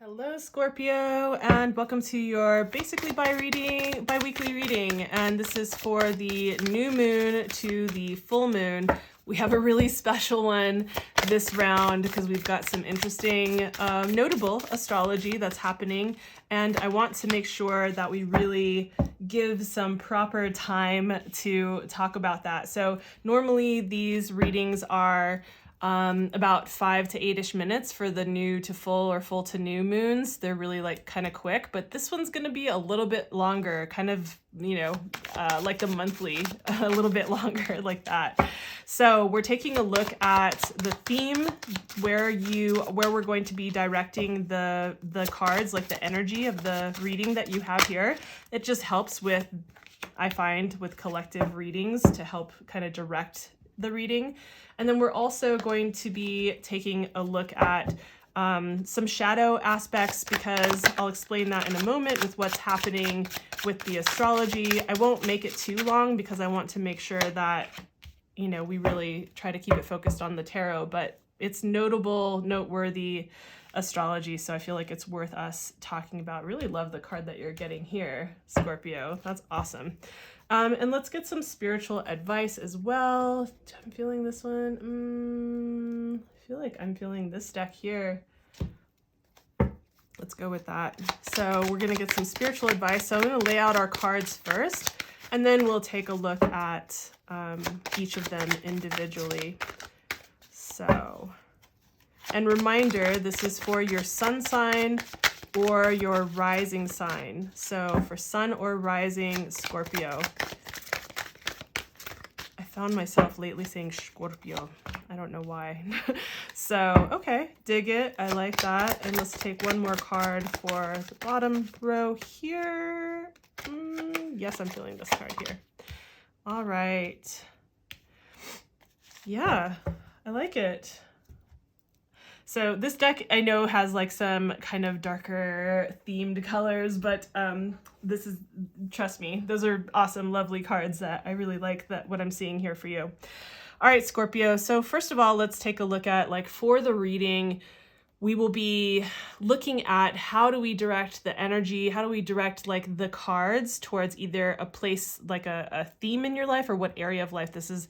Hello, Scorpio, and welcome to your basically bi-weekly reading. And this is for the new moon to the full moon. We have a really special one this round because we've got some interesting, notable astrology that's happening. And I want to make sure that we really give some proper time to talk about that. So normally these readings are about 5 to 8-ish minutes for the new to full or full to new moons. They're really like kind of quick, but this one's going to be a little bit longer, kind of, like a monthly, a little bit longer like that. So we're taking a look at the theme where we're going to be directing the cards, like the energy of the reading that you have here. It just helps with, I find, with collective readings to help kind of direct the reading. And then we're also going to be taking a look at some shadow aspects, because I'll explain that in a moment with what's happening with the astrology. I won't make it too long because I want to make sure that, we really try to keep it focused on the tarot, but it's noteworthy astrology, so I feel like it's worth us talking about. Really love the card that you're getting here, Scorpio. That's awesome. And let's get some spiritual advice as well. I'm feeling this one. I feel like I'm feeling this deck here. Let's go with that. So we're going to get some spiritual advice. So I'm going to lay out our cards first, and then we'll take a look at each of them individually. So, and reminder, this is for your sun sign or your rising sign. So for sun or rising Scorpio. I found myself lately saying Scorpio. I don't know why. So, okay, dig it. I like that. And let's take one more card for the bottom row here. Yes, I'm feeling this card here. All right. Yeah, I like it. So this deck I know has like some kind of darker themed colors, but this is, trust me, those are awesome, lovely cards that I really like what I'm seeing here for you. All right, Scorpio. So first of all, let's take a look at, like, for the reading, we will be looking at how do we direct the energy, how do we direct like the cards towards either a place, like a theme in your life, or what area of life this is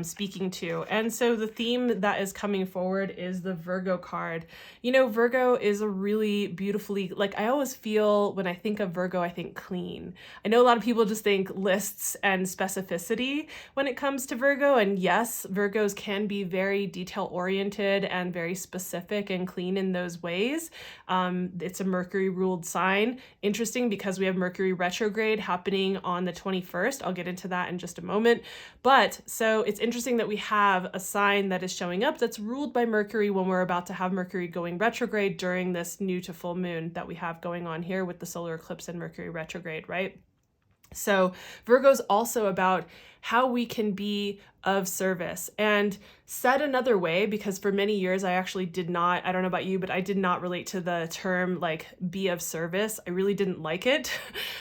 speaking to. And so the theme that is coming forward is the Virgo card. Virgo is a really beautifully, like, I always feel when I think of Virgo, I think clean. I know a lot of people just think lists and specificity when it comes to Virgo. And yes, Virgos can be very detail oriented and very specific and clean in those ways. It's a Mercury ruled sign. Interesting, because we have Mercury retrograde happening on the 21st. I'll get into that in just a moment. But so it's interesting that we have a sign that is showing up that's ruled by Mercury when we're about to have Mercury going retrograde during this new to full moon that we have going on here with the solar eclipse and Mercury retrograde, right? So Virgo's also about how we can be of service. And said another way, because for many years I actually did not, I don't know about you, but I did not relate to the term like be of service. I really didn't like it.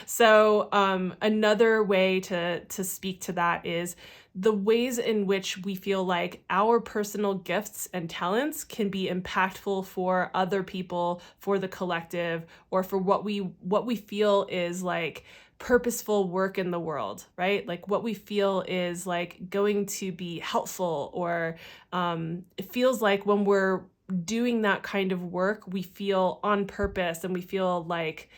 So another way to speak to that is the ways in which we feel like our personal gifts and talents can be impactful for other people, for the collective, or for what we feel is like purposeful work in the world, right? Like what we feel is like going to be helpful, or it feels like when we're doing that kind of work, we feel on purpose and we feel like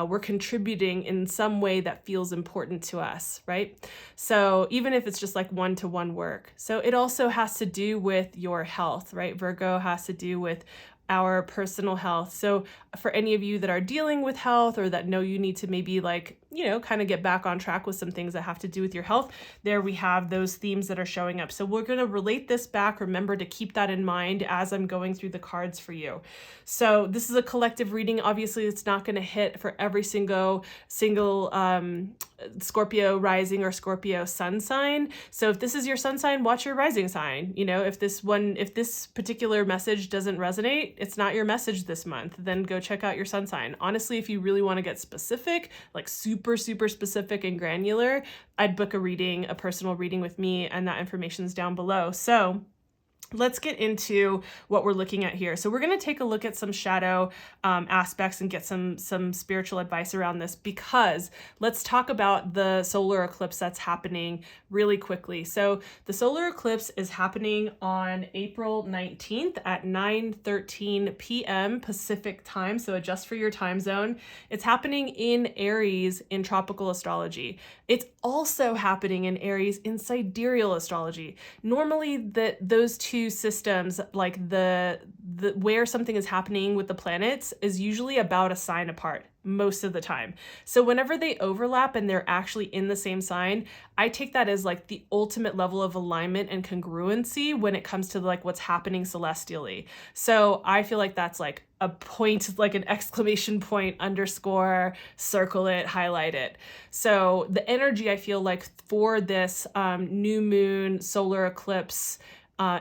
we're contributing in some way that feels important to us, right? So even if it's just like one-to-one work. So it also has to do with your health, right? Virgo has to do with our personal health. So for any of you that are dealing with health, or that know you need to maybe like, kind of get back on track with some things that have to do with your health, there we have those themes that are showing up. So we're going to relate this back. Remember to keep that in mind as I'm going through the cards for you. So this is a collective reading. Obviously, it's not going to hit for every single Scorpio rising or Scorpio sun sign. So if this is your sun sign, watch your rising sign. If this particular message doesn't resonate, it's not your message this month, then go check out your sun sign. Honestly, if you really want to get specific, like super specific and granular, I'd book a personal reading with me, and that information is down below. So let's get into what we're looking at here. So we're going to take a look at some shadow aspects and get some spiritual advice around this, because let's talk about the solar eclipse that's happening really quickly. So the solar eclipse is happening on April 19th at 9:13 p.m. Pacific time. So adjust for your time zone. It's happening in Aries in tropical astrology. It's also happening in Aries in sidereal astrology. Normally those two systems, like the where something is happening with the planets, is usually about a sign apart most of the time. So whenever they overlap and they're actually in the same sign, I take that as like the ultimate level of alignment and congruency when it comes to like what's happening celestially. So I feel like that's like a point, like an exclamation point, underscore, circle it, highlight it. So the energy I feel like for this new moon solar eclipse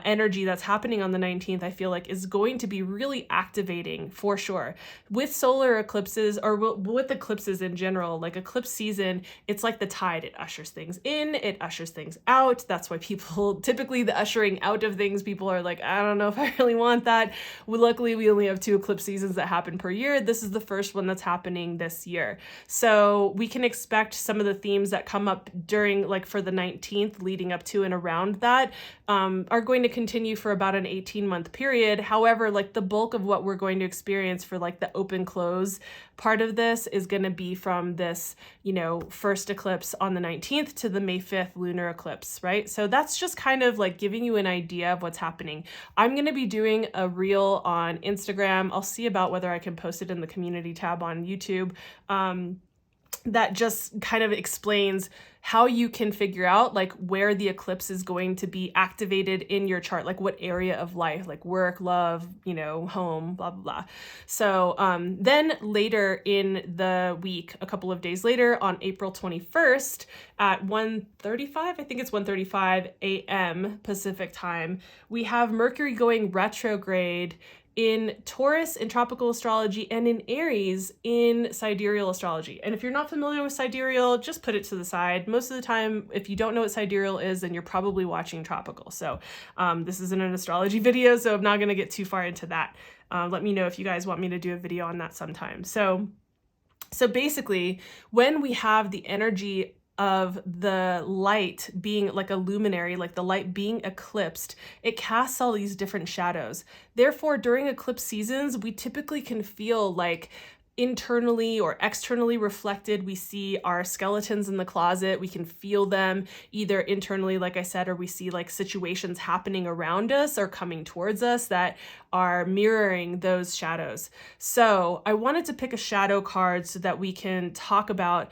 energy that's happening on the 19th, I feel like is going to be really activating for sure. With solar eclipses, or with eclipses in general, like eclipse season, it's like the tide. It ushers things in, it ushers things out. That's why people, typically the ushering out of things, people are like, I don't know if I really want that. Well, luckily, we only have 2 eclipse seasons that happen per year. This is the first one that's happening this year. So we can expect some of the themes that come up during, like for the 19th leading up to and around that, are going to continue for about an 18-month period. However, like the bulk of what we're going to experience for like the open close part of this is going to be from this, first eclipse on the 19th to the May 5th lunar eclipse, right? So that's just kind of like giving you an idea of what's happening. I'm going to be doing a reel on Instagram. I'll see about whether I can post it in the community tab on YouTube. That just kind of explains how you can figure out like where the eclipse is going to be activated in your chart, like what area of life, like work, love, home, blah, blah, blah. So then later in the week, a couple of days later on April 21st at 1:35, I think it's 1:35 a.m. Pacific time, we have Mercury going retrograde in Taurus in tropical astrology and in Aries in sidereal astrology. And if you're not familiar with sidereal, just put it to the side. Most of the time, if you don't know what sidereal is, then you're probably watching tropical. So this isn't an astrology video, so I'm not going to get too far into that. Let me know if you guys want me to do a video on that sometime. So basically, when we have the energy of the light being like a luminary, like the light being eclipsed, it casts all these different shadows. Therefore, during eclipse seasons, we typically can feel like internally or externally reflected. We see our skeletons in the closet. We can feel them either internally, like I said, or we see like situations happening around us or coming towards us that are mirroring those shadows. So I wanted to pick a shadow card so that we can talk about,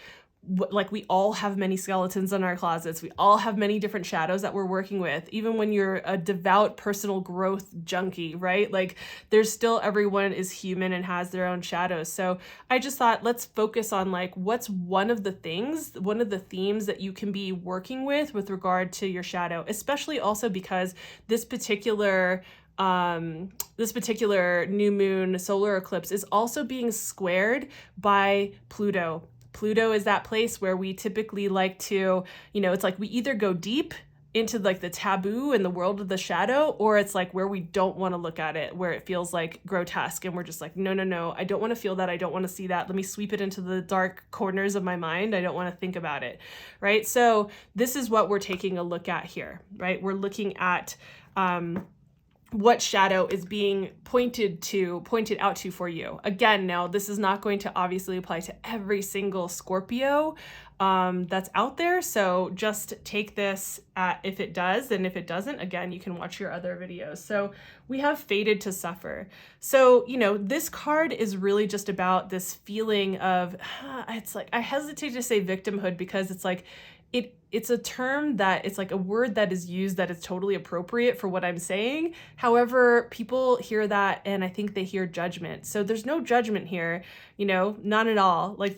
like, we all have many skeletons in our closets. We all have many different shadows that we're working with. Even when you're a devout personal growth junkie, right? Like, there's still, everyone is human and has their own shadows. So I just thought, let's focus on like, what's one of the themes that you can be working with regard to your shadow, especially also because this particular new moon solar eclipse is also being squared by Pluto. Pluto is that place where we typically like to, it's like we either go deep into like the taboo and the world of the shadow, or it's like where we don't want to look at it, where it feels like grotesque and we're just like, no, I don't want to feel that. I don't want to see that. Let me sweep it into the dark corners of my mind. I don't want to think about it, right? So this is what we're taking a look at here, right? We're looking at what shadow is being pointed out to for you. Again, now this is not going to obviously apply to every single Scorpio that's out there. So just take this if it does, and if it doesn't, again, you can watch your other videos. So we have fated to suffer. So, this card is really just about this feeling of, it's like, I hesitate to say victimhood because it's like, it's a term that it's like a word that is used that is totally appropriate for what I'm saying. However, people hear that and I think they hear judgment. So there's no judgment here, none at all. Like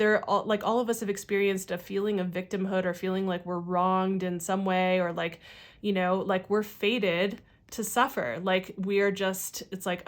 all of us have experienced a feeling of victimhood or feeling like we're wronged in some way, or like, like we're fated to suffer. Like we're just, it's like,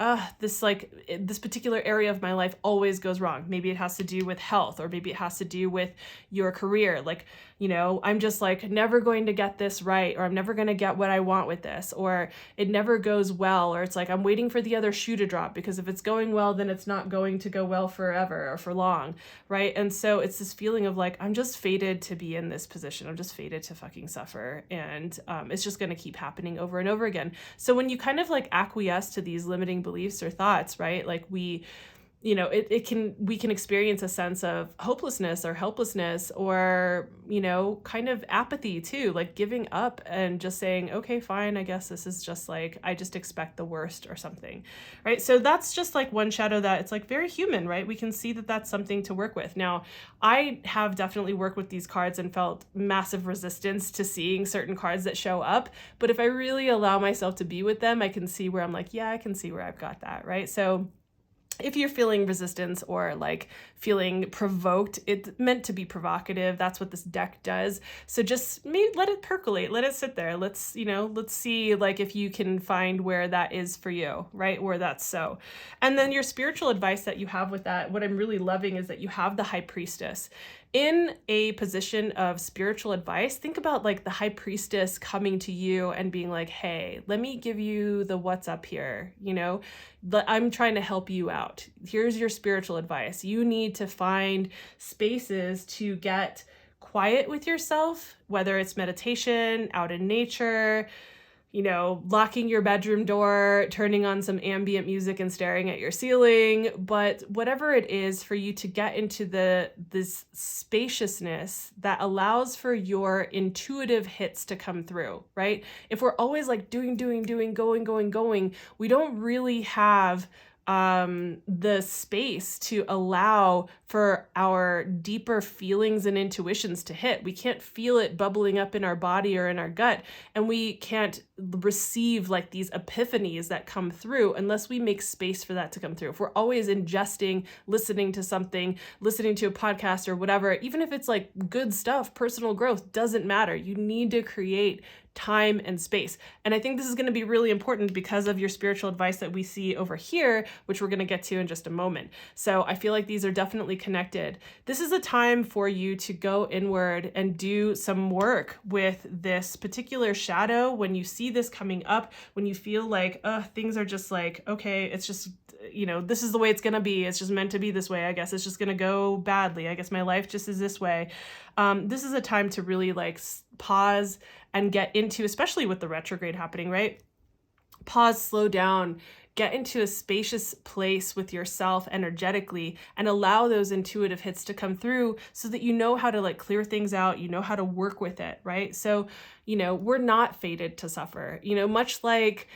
this particular area of my life always goes wrong. Maybe it has to do with health, or maybe it has to do with your career. Like, you know, I'm just like never going to get this right, or I'm never going to get what I want with this, or it never goes well, or it's like I'm waiting for the other shoe to drop, because if it's going well, then it's not going to go well forever or for long, right? And so it's this feeling of like, I'm just fated to be in this position. I'm just fated to fucking suffer. And it's just going to keep happening over and over again. So when you kind of like acquiesce to these limiting beliefs or thoughts, right? Like we can experience a sense of hopelessness or helplessness, or, you know, kind of apathy too, like giving up and just saying, okay, fine, I guess this is just like, I just expect the worst or something, right? So that's just like one shadow that it's like very human, right? We can see that that's something to work with. Now, I have definitely worked with these cards and felt massive resistance to seeing certain cards that show up. But if I really allow myself to be with them, I can see where I'm like, yeah, I can see where I've got that, right? So if you're feeling resistance or like feeling provoked, it's meant to be provocative. That's what this deck does. So just let it percolate, let it sit there. Let's see like if you can find where that is for you, right? Where that's so. And then your spiritual advice that you have with that, what I'm really loving is that you have the High Priestess. In a position of spiritual advice, think about like the High Priestess coming to you and being like, hey, let me give you the what's up here. You know, I'm trying to help you out. Here's your spiritual advice. You need to find spaces to get quiet with yourself, whether it's meditation, out in nature, you know, locking your bedroom door, turning on some ambient music and staring at your ceiling, but whatever it is for you to get into this spaciousness that allows for your intuitive hits to come through, right? If we're always like doing, going, we don't really have the space to allow for our deeper feelings and intuitions to hit. We can't feel it bubbling up in our body or in our gut, and we can't receive like these epiphanies that come through unless we make space for that to come through. If we're always ingesting, listening to something, listening to a podcast or whatever, even if it's like good stuff, personal growth, doesn't matter. You need to create time and space. And I think this is going to be really important because of your spiritual advice that we see over here, which we're going to get to in just a moment. So I feel like these are definitely connected. This is a time for you to go inward and do some work with this particular shadow. When you see this coming up, when you feel like, things are just like, okay, it's just, you know, this is the way it's going to be. It's just meant to be this way. I guess it's just going to go badly. I guess my life just is this way. This is a time to really like pause and get into, especially with the retrograde happening, right? Pause, slow down, get into a spacious place with yourself energetically, and allow those intuitive hits to come through so that you know how to like clear things out, you know how to work with it, right? So, you know, we're not fated to suffer, you know, much like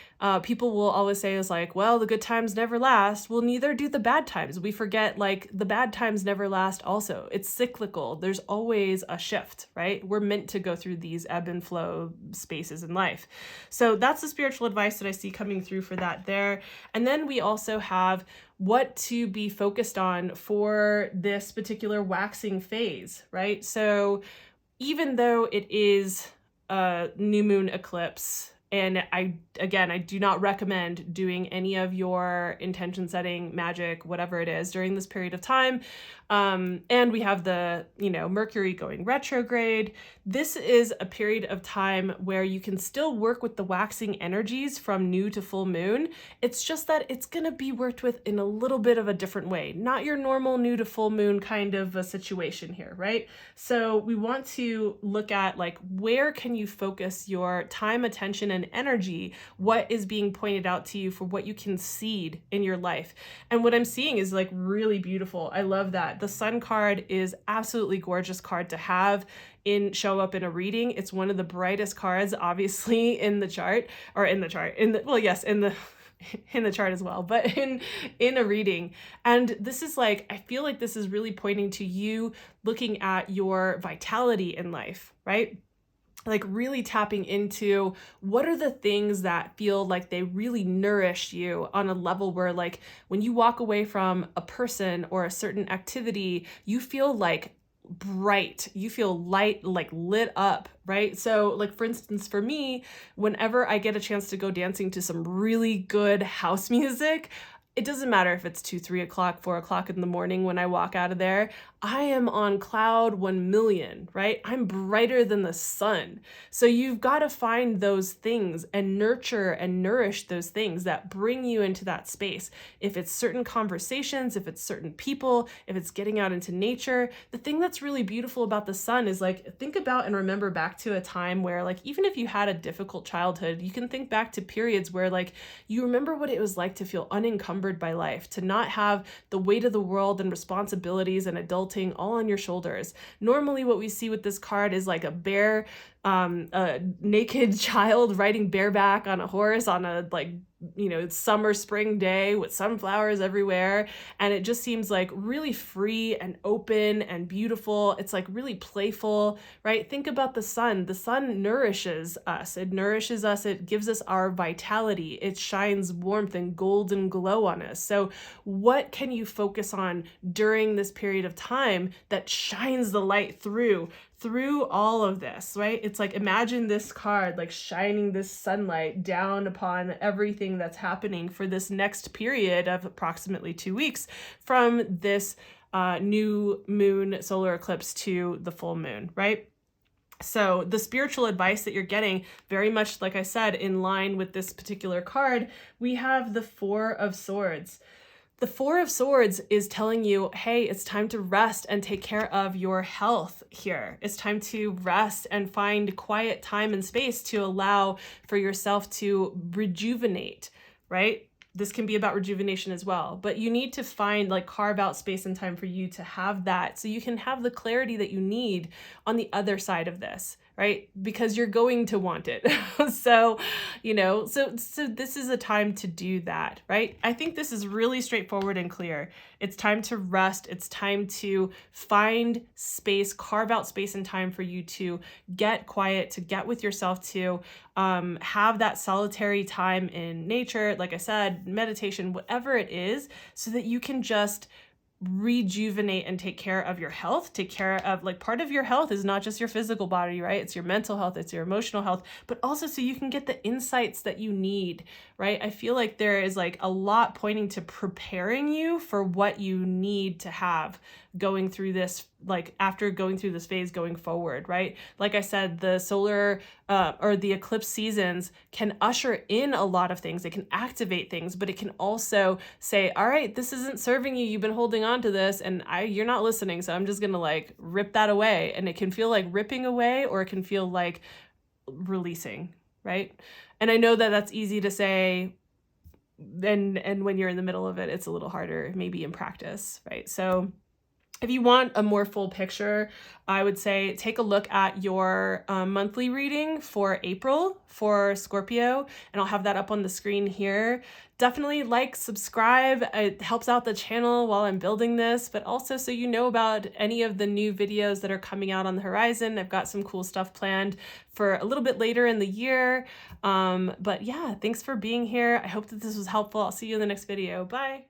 people will always say is like, well, the good times never last. Well, neither do the bad times. We forget like the bad times never last also. It's cyclical. There's always a shift, right? We're meant to go through these ebb and flow spaces in life. So that's the spiritual advice that I see coming through for that there. And then we also have what to be focused on for this particular waxing phase, right? So even though it is a new moon eclipse, and I do not recommend doing any of your intention setting, magic, whatever it is during this period of time. And we have the, you know, Mercury going retrograde. This is a period of time where you can still work with the waxing energies from new to full moon. It's just that it's going to be worked with in a little bit of a different way, not your normal new to full moon kind of a situation here, right? So we want to look at like, where can you focus your time, attention, and energy? What is being pointed out to you for what you can seed in your life? And what I'm seeing is like really beautiful. I love that. The Sun card is absolutely gorgeous card to have show up in a reading. It's one of the brightest cards, obviously, in the chart, in the chart as well, but in a reading. And this is like, I feel like this is really pointing to you looking at your vitality in life, right? Like really tapping into what are the things that feel like they really nourish you on a level where like when you walk away from a person or a certain activity, you feel like bright, you feel light, like lit up, right? So like, for instance, for me, whenever I get a chance to go dancing to some really good house music, it doesn't matter if it's 2, 3 o'clock, 4 o'clock in the morning when I walk out of there, I am on cloud 1,000,000, right? I'm brighter than the sun. So you've got to find those things and nurture and nourish those things that bring you into that space. If it's certain conversations, if it's certain people, if it's getting out into nature, the thing that's really beautiful about the sun is like, think about and remember back to a time where like, even if you had a difficult childhood, you can think back to periods where like, you remember what it was like to feel unencumbered by life, to not have the weight of the world and responsibilities and adulting all on your shoulders. Normally what we see with this card is like a naked child riding bareback on a horse on a summer spring day with sunflowers everywhere, and it just seems like really free and open and beautiful. It's like really playful, right? Think about the sun. The sun nourishes us. It gives us our vitality. It shines warmth and golden glow on us. So what can you focus on during this period of time that shines the light through all of this, right? It's like, imagine this card like shining this sunlight down upon everything that's happening for this next period of approximately 2 weeks from this new moon solar eclipse to the full moon, right? So the spiritual advice that you're getting, very much, like I said, in line with this particular card, we have the Four of Swords. The Four of Swords is telling you, hey, it's time to rest and take care of your health here. It's time to rest and find quiet time and space to allow for yourself to rejuvenate, right? This can be about rejuvenation as well, but you need to find, like, carve out space and time for you to have that so you can have the clarity that you need on the other side of this, right? Because you're going to want it. So this is a time to do that, right? I think this is really straightforward and clear. It's time to rest. It's time to find space, carve out space and time for you to get quiet, to get with yourself, to have that solitary time in nature, like I said, meditation, whatever it is, so that you can just rejuvenate and take care of your health, take care of, like, part of your health is not just your physical body, right? It's your mental health, it's your emotional health, but also so you can get the insights that you need, right? I feel like there is like a lot pointing to preparing you for what you need to have going through this, like after going through this phase going forward, right? Like I said, the solar or the eclipse seasons can usher in a lot of things. It can activate things, but it can also say, all right, this isn't serving you. You've been holding on to this and you're not listening. So I'm just going to like rip that away. And it can feel like ripping away, or it can feel like releasing, right? And I know that that's easy to say, and when you're in the middle of it, it's a little harder maybe in practice, right? So if you want a more full picture, I would say take a look at your monthly reading for April for Scorpio, and I'll have that up on the screen here. Definitely like, subscribe. It helps out the channel while I'm building this, but also so you know about any of the new videos that are coming out on the horizon. I've got some cool stuff planned for a little bit later in the year. But yeah, thanks for being here. I hope that this was helpful. I'll see you in the next video. Bye.